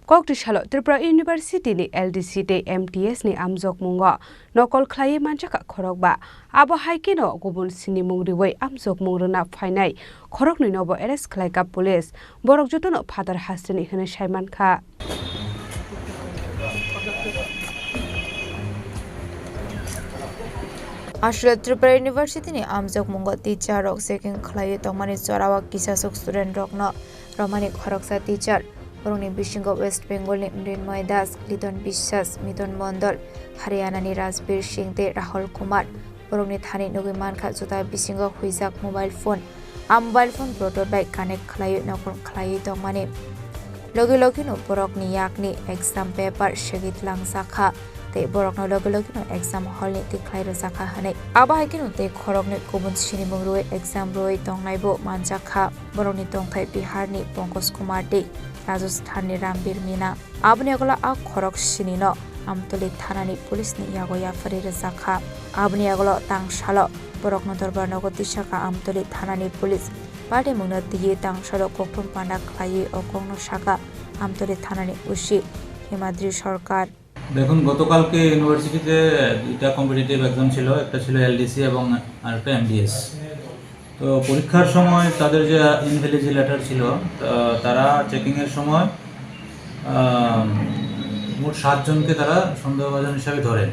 Kokti Shalo Tripura University ni LDC te MTS ni amjok mungo Nakol Khlaiwi Manjakha Khorokba abo haikino gubun sini mungriwai amjok mungruna phainai Khorokni nobo arrest khlaika police borok jotono father hasteni hene saimankha Ashra Tripura University ni amjok mungo teacher rok seking Khlaiwi tongmani chorawa kisasok student rok no romani Khoroksa teacher Khorangni bisingo West Bengal ni Mrinmoy Das, Liton Biswas, Miton Mondol, Haryana ni Rajbir Singh te Rahul Kumar, Khorangni thani nugui mankha juta bisingo huijak mobile phone proto by connect Khlaiwi Nakol Khlaiwi tongmani. Logi no borokni yakni exam paper shegit langsakha te borokno logi no exam hall ni te Khlaiwi sakha hanai. Aba haikino te Khorokni kubun sini mungrui exam roi tongnaibo Manjakha, borokni tongthai Bihar ni Pankaj Kumar te Rajasthan ni Rambir Mina. Abni agola a Khoroksni no Amtoli Thanani police ni yagoya farira sakha. Abni agola tangshalo borokno dorbar nogo tisaka Amtoli Thanani police. Party mungna diye tangshalo koktum panda Khlaiwi okongno shaka Amtoli Thanani ushi Himadri Sarkar. দেখুন গতকালকে ইউনিভার্সিটিতে দুইটা competitive exam ছিল, একটা ছিল LDC এবং আরেকটা MTS. তো পরীক্ষার সময় তাদের যে ইনভ্যালিড লেটার ছিল তারা চেকিংয়ের সময় মোট 7 জনকে তারা সন্দেহভাজন হিসাবে ধরে।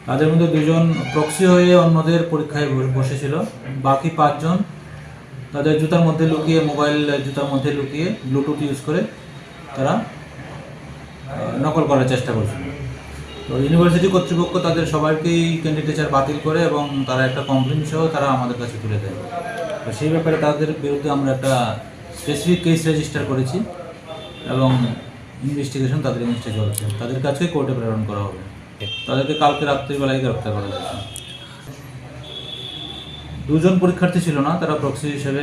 তাদের মধ্যে 2 জন প্রক্সি হয়ে অন্যদের পরীক্ষায় বসেছিল, বাকি 5 জন তাদের জুতার মধ্যে লুকিয়ে মোবাইল জুতার মধ্যে লুকিয়ে ব্লুটুথ ইউজ করে তারা নকল করার চেষ্টা করছিল। তো ইউনিভার্সিটি কর্তৃপক্ষ তাদের সবাইকেই ক্যান্ডিডেচার বাতিল করে এবং তারা একটা কমপ্লেন সহ তারা আমাদের কাছে তুলে দেয়। তো সেই ব্যাপারে তাদের বিরুদ্ধে আমরা একটা স্পেসিফিক কেস রেজিস্টার করেছি এবং ইনভেস্টিগেশন তাদের এগেইনস্টে চলছে। তাদের কাছেই কোর্টে প্রেরণ করা হবে। তাদেরকে কালকে রাত্রিবেলায় গ্রেপ্তার করা হয়েছে। 2 জন পরীক্ষার্থী ছিল না, তারা প্রক্সি হিসেবে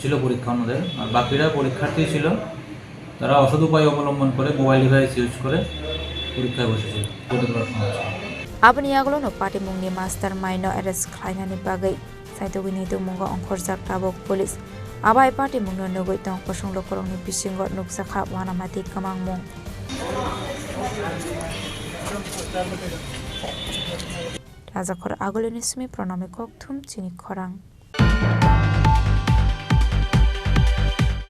ছিল পরীক্ষা অন্যদের, আর বাকিরা পরীক্ষার্থী ছিল। তারা অসৎ উপায় অবলম্বন করে মোবাইল ডিভাইস ইউজ করে পরীক্ষায় বসেছিল। Abni agolo no party mungni master maino arrest khlainani bagai saitogini tu mungo onkhorjak tabok police. Abai party mungno nogoi tong posonglo korongni bisingo nukjakha wanamati kamang mung. Rajakhor agolini sumi praname kokthum Chini Khorang.